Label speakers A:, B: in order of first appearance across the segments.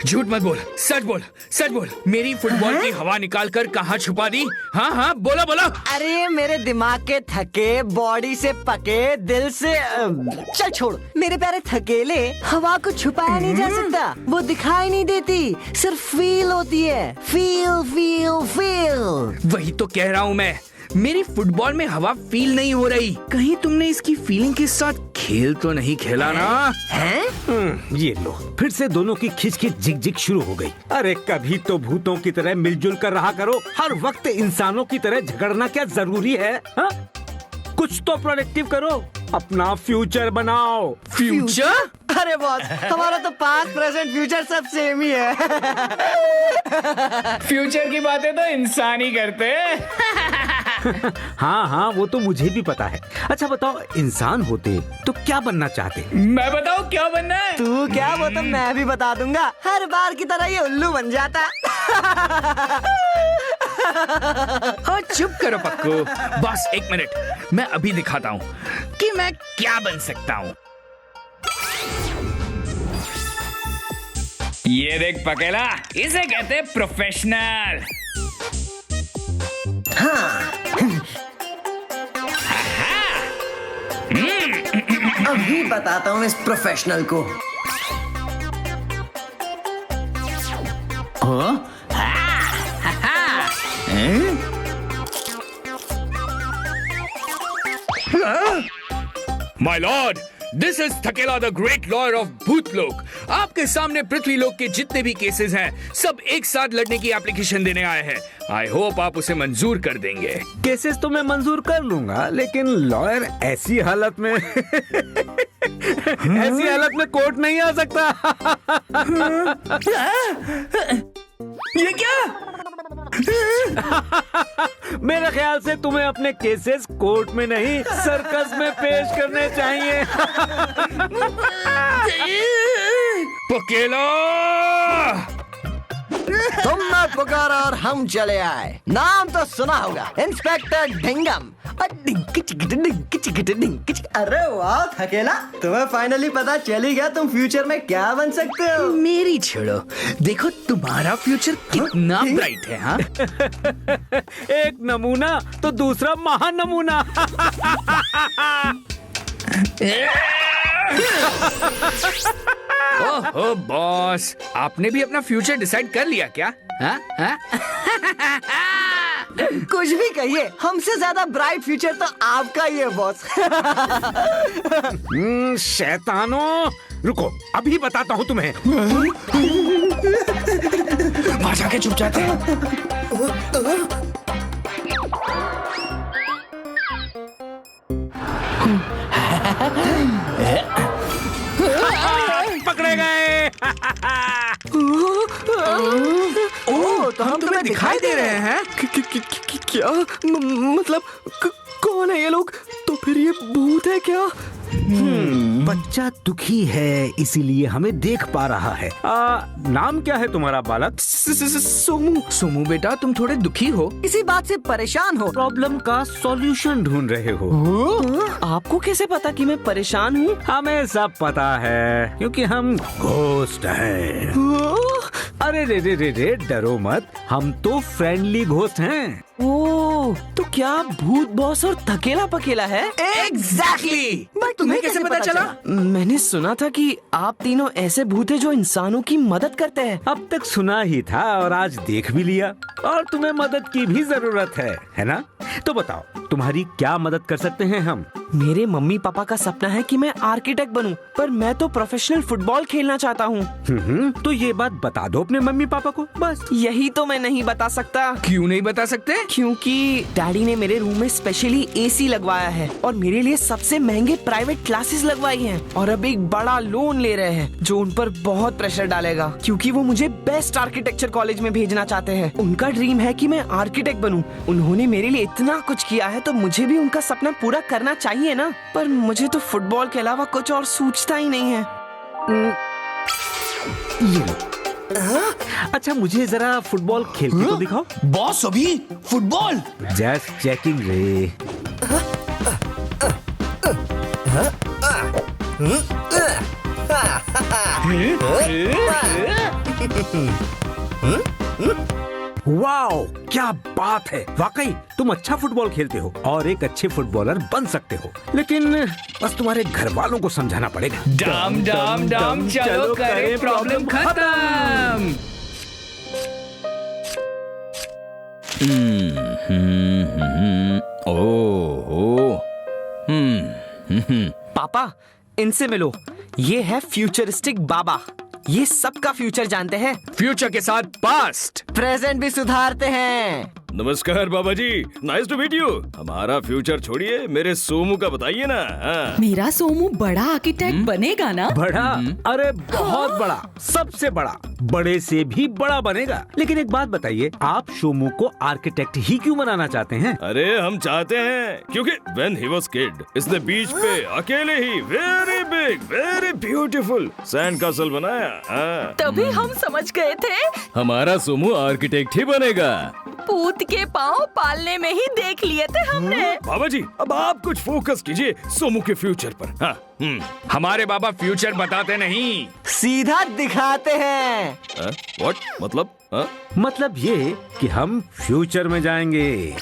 A: झूठ मत बोल, सच बोल, सच बोल। मेरी फुटबॉल की हवा निकाल कर कहाँ छुपा दी? हाँ हाँ, बोलो बोलो।
B: अरे मेरे दिमाग के थके, बॉडी से पके, दिल से चल छोड़। मेरे प्यारे थकेले, हवा को छुपाया नहीं जा सकता, वो दिखाई नहीं देती, सिर्फ फील होती है। Feel feel feel.
A: वही तो कह रहा हूँ मैं, मेरी फुटबॉल में हवा फील नहीं हो रही। कहीं तुमने इसकी फीलिंग के साथ खेल तो नहीं खेला ना?
B: हैं?
C: ये लो, फिर से दोनों की खिचखिच झिक-झिक शुरू हो गई। अरे कभी तो भूतों की तरह मिलजुल कर रहा करो, हर वक्त इंसानों की तरह झगड़ना क्या जरूरी है? हा? कुछ तो प्रोडक्टिव करो, अपना फ्यूचर बनाओ।
A: फ्यूचर?
B: अरे बॉस, हमारा तो पास्ट प्रेजेंट फ्यूचर सब सेम ही है।
A: फ्यूचर की बातें तो इंसान ही करते हैं।
C: हाँ हाँ, वो तो मुझे भी पता है। अच्छा बताओ, इंसान होते तो क्या बनना चाहते?
A: मैं बताऊँ क्या बनना है?
B: तू क्या, वो तो मैं भी बता दूंगा। हर बार की तरह ये उल्लू बन जाता।
A: हाँ चुप करो पक्कू, बस एक मिनट, मैं अभी दिखाता हूँ कि मैं क्या बन सकता हूँ। ये देख पकेला, इसे कहते हैं प्रोफेशनल।
B: अभी बताता हूँ इस प्रोफेशनल को।
A: My lord, this is Thakela the great lawyer of Bhootlok. आपके सामने पृथ्वीलोक के जितने भी केसेस हैं, सब एक साथ लड़ने की एप्लीकेशन देने आए हैं। आई होप आप उसे मंजूर कर देंगे।
C: केसेस तो मैं मंजूर कर लूंगा, लेकिन लॉयर ऐसी हालत में ऐसी हालत में कोर्ट नहीं आ सकता।
A: ये क्या?
C: मेरे ख्याल से तुम्हें अपने केसेस कोर्ट में नहीं, सर्कस में पेश करने चाहिए।
A: पकेला!
B: तुमने पुकारा और हम चले आए। नाम तो सुना होगा, इंस्पेक्टर ढिंगम। अरे वाह थकेला, तुम्हें फाइनली पता चली गया तुम फ्यूचर में क्या बन सकते हो।
A: मेरी छोड़ो, देखो तुम्हारा फ्यूचर कितना ब्राइट है। हाँ
C: एक नमूना तो दूसरा महानमूना।
A: ओहो बॉस, आपने भी अपना फ्यूचर डिसाइड कर लिया क्या? हाँ? हाँ?
B: कुछ भी कहिए, हमसे ज्यादा ब्राइट फ्यूचर तो आपका ही है बॉस।
C: शैतानों, रुको, अभी बताता हूँ तुम्हें।
A: वहाँ जाके छुप जाते हैं।
C: पकड़े गए।
A: ओह, तो हम तुम्हें दिखाई दे रहे हैं?
B: क्या मतलब कौन है ये लोग? तो फिर ये भूत है क्या?
C: बच्चा दुखी है, इसीलिए हमें देख पा रहा है। नाम क्या है तुम्हारा बालक?
B: सोमू।
A: सोमू बेटा, तुम थोड़े दुखी हो।
B: इसी बात से परेशान हो?
C: प्रॉब्लम का सॉल्यूशन ढूंढ रहे हो।
B: आपको कैसे पता कि मैं परेशान हूँ?
C: हमें सब पता है, क्योंकि हम घोस्ट हैं। अरे रे रे रे रे, डरो मत, हम तो फ्रेंडली घोस्ट हैं।
B: ओह, तो क्या भूत बॉस और थकेला पकेला है?
A: एग्जैक्टली। तुम्हें कैसे पता चला?
B: मैंने सुना था कि आप तीनों ऐसे भूत हैं जो इंसानों की मदद करते हैं।
C: अब तक सुना ही था और आज देख भी लिया, और तुम्हें मदद की भी जरूरत है ना? तो बताओ, तुम्हारी क्या मदद कर सकते हैं हम?
B: मेरे मम्मी पापा का सपना है कि मैं आर्किटेक्ट बनूं, पर मैं तो प्रोफेशनल फुटबॉल खेलना चाहता हूँ।
C: तो ये बात बता दो अपने मम्मी पापा को, बस।
B: यही तो मैं नहीं बता सकता।
A: क्यों नहीं बता सकते?
B: क्योंकि डैडी ने मेरे रूम में स्पेशली एसी लगवाया है और मेरे लिए सबसे महंगे प्राइवेट क्लासेस लगवाई हैं, और अब एक बड़ा लोन ले रहे हैं जो उन पर बहुत प्रेशर डालेगा, क्योंकि वो मुझे बेस्ट आर्किटेक्चर कॉलेज में भेजना चाहते हैं। उनका ड्रीम है कि मैं आर्किटेक्ट बनूं। उन्होंने मेरे लिए इतना कुछ किया है, तो मुझे भी उनका सपना पूरा करना चाहिए ना। पर मुझे तो फुटबॉल के अलावा कुछ और सूझता ही नहीं है।
C: ये लो। अच्छा, मुझे जरा फुटबॉल खेलते तो दिखाओ।
A: बॉस, अभी फुटबॉल?
C: जस्ट चेकिंग रे। वाओ, क्या बात है। वाकई तुम अच्छा फुटबॉल खेलते हो और एक अच्छे फुटबॉलर बन सकते हो, लेकिन बस तुम्हारे घर वालों को समझाना पड़ेगा।
A: डम डम डम, चलो करे प्रॉब्लम खत्म।
B: पापा, इनसे मिलो। ये है फ्यूचरिस्टिक बाबा। ये सबका फ्यूचर जानते हैं,
A: फ्यूचर के साथ पास्ट।
B: प्रेजेंट भी सुधारते हैं।
D: नमस्कार बाबा जी, नाइस टू मीट यू। हमारा फ्यूचर छोड़िए, मेरे सोमू का बताइए ना। हाँ।
E: मेरा सोमू बड़ा आर्किटेक्ट बनेगा ना?
C: बड़ा? अरे बहुत बड़ा, सबसे बड़ा, बड़े से भी बड़ा बनेगा। लेकिन एक बात बताइए, आप सोमू को आर्किटेक्ट ही क्यों बनाना चाहते हैं?
D: अरे हम चाहते हैं क्योंकि व्हेन ही वाज किड, इसने बीच पे अकेले ही very big, very beautiful sand castle बनाया। हाँ।
E: तभी हम समझ गए थे
D: हमारा सोमू आर्किटेक्ट ही बनेगा।
E: पूत के पाँव पालने में ही देख लिए थे हमने।
D: बाबा जी, अब आप कुछ फोकस कीजिए सोमू के फ्यूचर पर। हाँ।
A: हमारे बाबा फ्यूचर बताते नहीं,
B: सीधा दिखाते हैं।
D: व्हाट मतलब? हाँ?
C: मतलब ये कि हम फ्यूचर में जाएंगे।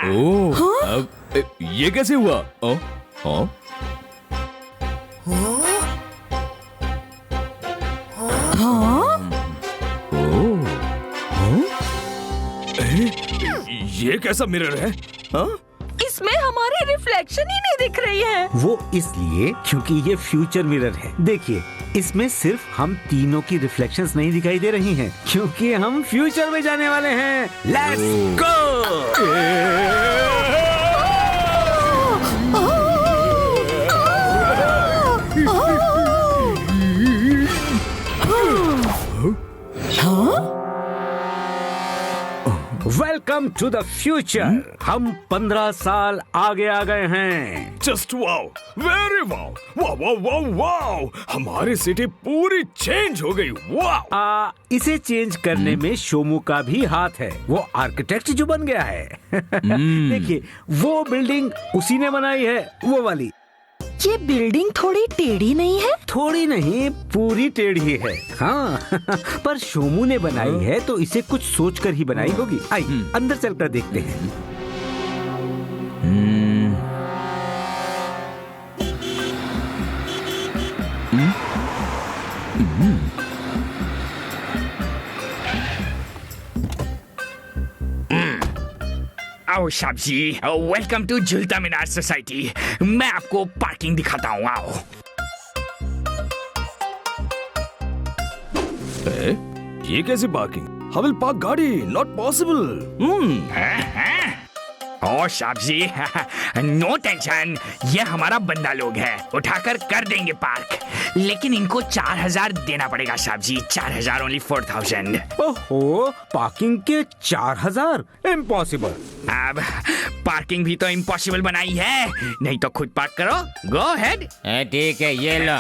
D: ओह, अब ये कैसे हुआ? हाँ? ये कैसा मिरर है? हाँ?
E: इसमें हमारी रिफ्लेक्शन ही नहीं दिख रही है।
C: वो इसलिए क्योंकि ये फ्यूचर मिरर है। देखिए, इसमें सिर्फ हम तीनों की रिफ्लेक्शंस नहीं दिखाई दे रही हैं, क्योंकि हम फ्यूचर में जाने वाले हैं। Let's go. Welcome to the future. हम 15 साल आगे आ गए हैं।
D: Just wow, very wow, wow wow wow wow, हमारी सिटी पूरी चेंज हो गई। वाओ।
C: इसे चेंज करने में सोमू का भी हाथ है। वो आर्किटेक्ट जो बन गया है। देखिए, वो बिल्डिंग उसी ने बनाई है, वो वाली।
E: ये बिल्डिंग थोड़ी टेढ़ी नहीं है?
C: थोड़ी नहीं, पूरी टेढ़ी है। हाँ। पर सोमू ने बनाई है तो इसे कुछ सोचकर ही बनाई होगी। आइए अंदर चलकर देखते हैं।
A: आओ सब्जी, वेलकम टू झूलता मीनार सोसाइटी। मैं आपको पार्किंग दिखाता हूँ, आओ।
D: ये कैसी पार्किंग? हाउ विल पार्क गाड़ी? Not possible.
A: ओ सब्जी, नो टेंशन, ये हमारा बंदा लोग है, उठाकर कर देंगे पार्क। लेकिन इनको 4000 देना पड़ेगा सब्जी। 4000 ओनली 4000।
C: ओहो, पार्किंग के 4000? इम्पॉसिबल।
A: अब पार्किंग भी तो इम्पॉसिबल बनाई है, नहीं तो खुद पार्क करो। गो हेड।
F: ठीक है, ये लो।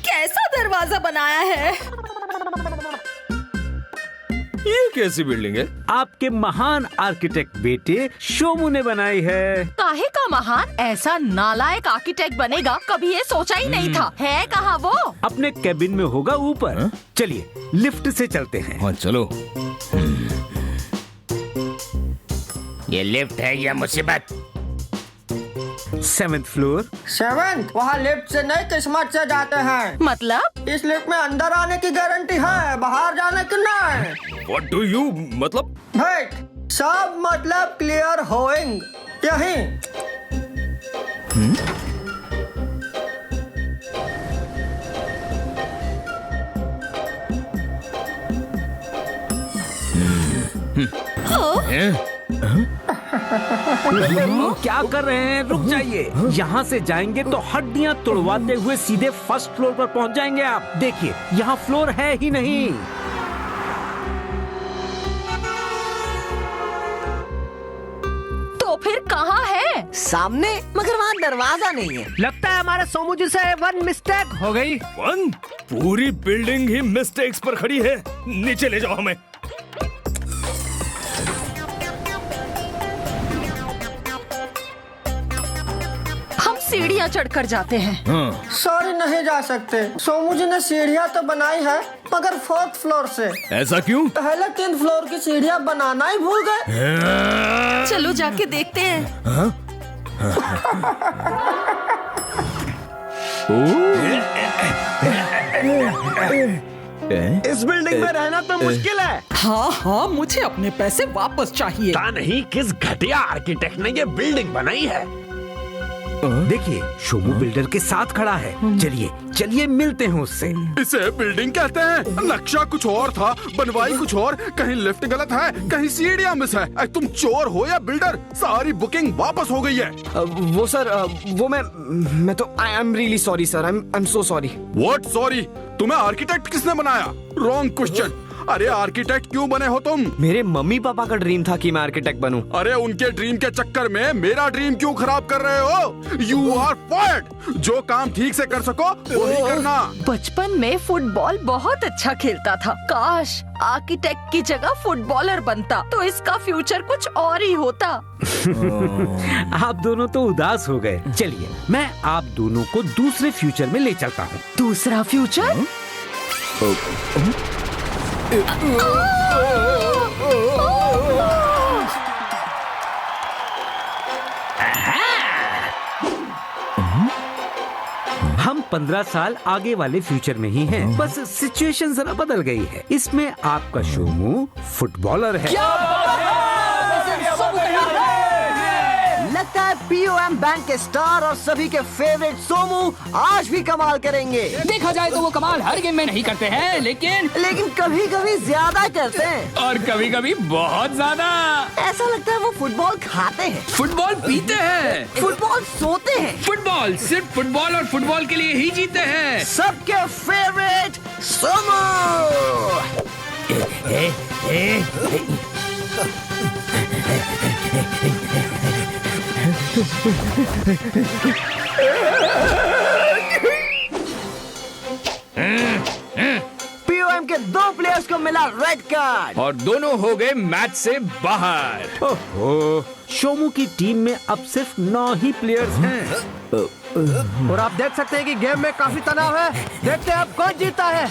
E: कैसा दरवाजा बनाया है?
D: ये कैसी बिल्डिंग है?
C: आपके महान आर्किटेक्ट बेटे सोमू ने बनाई है।
E: काहे का महान? ऐसा नालायक आर्किटेक्ट बनेगा कभी ये सोचा ही नहीं था। है कहाँ वो?
C: अपने कैबिन में होगा ऊपर। चलिए लिफ्ट से चलते हैं।
D: हाँ चलो।
F: ये लिफ्ट है या मुसीबत?
C: 7th floor.
G: 7th? वहाँ लिफ्ट से नहीं, किस्मत से जाते हैं।
E: मतलब?
G: इस लिफ्ट में अंदर आने की गारंटी है, बाहर जाने की नहीं।
D: What do you मतलब?
G: वेट, सब मतलब क्लियर होइंग। यही
C: क्या कर रहे हैं? रुक जाइए। यहाँ से जाएंगे तो हड्डियाँ तोड़वाते हुए सीधे फर्स्ट फ्लोर पर पहुँच जाएंगे आप। देखिए, यहाँ फ्लोर है ही नहीं।
E: तो तो फिर कहाँ है?
G: सामने, मगर वहाँ दरवाजा नहीं है।
H: लगता है हमारे सोमू जी से वन मिस्टेक हो गई।
D: वन? पूरी बिल्डिंग ही मिस्टेक्स पर खड़ी है। नीचे ले जाओ हमें।
E: हम सीढ़ियाँ चढ़कर जाते हैं।
G: सॉरी, नहीं जा सकते। सोमू जी ने सीढ़ियाँ तो बनाई है, मगर 4th फ्लोर से।
D: ऐसा क्यों?
G: पहले 3 फ्लोर की सीढ़ियाँ बनाना ही भूल गए।
E: चलो जाके देखते हैं।
C: इस बिल्डिंग में रहना तो मुश्किल है।
I: हाँ हाँ, मुझे अपने पैसे वापस चाहिए।
C: पता नहीं किस घटिया आर्किटेक्ट ने ये बिल्डिंग बनाई है। देखिए, शोमू बिल्डर के साथ खड़ा है। चलिए चलिए मिलते हैं उससे।
J: इसे बिल्डिंग कहते हैं। नक्शा कुछ और था, बनवाई कुछ और। कहीं लिफ्ट गलत है, कहीं सीढ़ियां मिस है। तुम चोर हो या बिल्डर? सारी बुकिंग वापस हो गई है।
B: वो सर, वो मैं तो I am really sorry sir. I am so sorry.
J: What sorry? तुम्हें आर्किटेक्ट किसने बनाया? Wrong question. अरे आर्किटेक्ट क्यों बने हो तुम?
B: मेरे मम्मी पापा का ड्रीम था कि मैं आर्किटेक्ट बनूं।
J: अरे उनके ड्रीम के चक्कर में मेरा ड्रीम क्यों खराब कर रहे हो? You are fired. जो काम ठीक से कर सको वही करना।
E: बचपन में फुटबॉल बहुत अच्छा खेलता था। काश आर्किटेक्ट की जगह फुटबॉलर बनता तो इसका फ्यूचर कुछ और ही होता।
C: आप दोनों तो उदास हो गए। चलिए मैं आप दोनों को दूसरे फ्यूचर में ले चलता हूँ।
E: दूसरा फ्यूचर?
C: हम 15 साल आगे वाले फ्यूचर में ही हैं। बस सिचुएशन जरा बदल गई है। इसमें आपका शोमू फुटबॉलर है।
G: लगता है POM बैंक के स्टार और सभी के फेवरेट सोमू आज भी कमाल करेंगे।
A: देखा जाए तो वो कमाल हर गेम में नहीं करते हैं, लेकिन
G: कभी कभी ज्यादा करते हैं।
A: और कभी कभी बहुत ज्यादा।
G: ऐसा लगता है वो फुटबॉल खाते हैं,
A: फुटबॉल पीते हैं,
G: फुटबॉल सोते हैं।
A: फुटबॉल सिर्फ फुटबॉल और फुटबॉल के लिए ही जीते हैं।
G: सबके फेवरेट सोमू। POM के 2 प्लेयर्स को मिला रेड कार्ड
A: और दोनों हो गए मैच से बाहर।
C: ओहो, शोमू की टीम में अब सिर्फ 9 ही प्लेयर्स हैं।
H: और आप देख सकते हैं कि गेम में काफी तनाव है। देखते हैं अब कौन जीता है।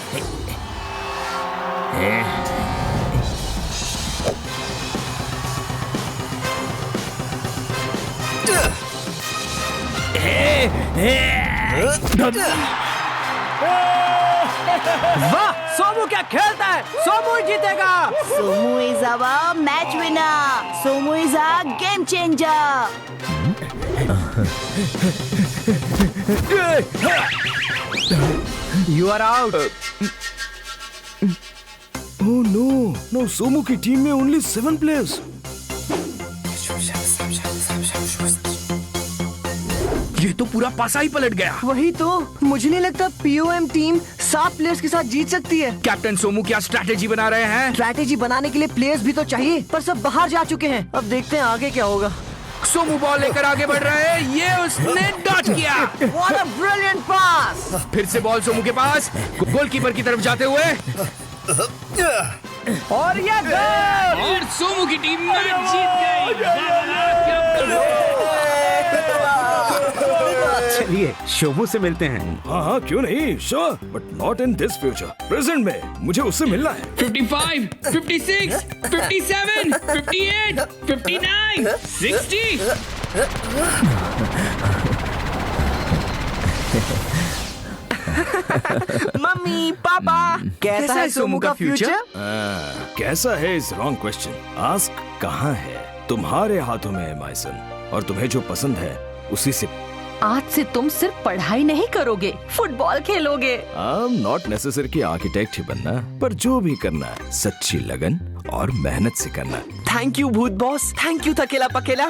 H: वाह, सोमू क्या खेलता है। सोमू ही जीतेगा।
K: Somu is our match winner. Somu is a game changer.
H: You are out.
D: Oh no, no, Somu की टीम में ओनली 7 प्लेयर्स।
A: ये तो पूरा पासा ही पलट गया।
G: वही तो, मुझे नहीं लगता POM टीम 7 प्लेयर्स के साथ जीत सकती है।
A: कैप्टन सोमू क्या स्ट्रैटेजी बना रहे हैं?
G: स्ट्रैटेजी बनाने के लिए प्लेयर्स भी तो चाहिए, पर सब बाहर जा चुके हैं। अब देखते हैं आगे क्या होगा।
A: सोमू बॉल लेकर आगे बढ़ रहे हैं। ये उसने डॉच किया।
G: What a brilliant pass!
A: फिर से बॉल सोमू के पास, गोलकीपर की तरफ जाते हुए,
H: और ये गोल।
A: और सोमू की टीम मैच जीत गई।
C: चलिए शोमू से मिलते हैं।
D: हाँ हाँ, क्यों नहीं, sure, but not in this future. Present में मुझे उससे मिलना है।
A: 55, 56, 57, 58, 59, 60।
B: मम्मी पापा, कैसा है सोमू का फ्यूचर?
D: कैसा है इज रॉन्ग क्वेश्चन। आस्क कहाँ है। तुम्हारे हाथों में है माय सन, और तुम्हें जो पसंद है उसी से।
E: आज से तुम सिर्फ पढ़ाई नहीं करोगे, फुटबॉल खेलोगे।
D: नॉट नेसेसरी कि आर्किटेक्ट ही बनना, पर जो भी करना है सच्ची लगन और मेहनत से करना।
B: थैंक यू भूत बॉस। Thank you Thakela पकेला।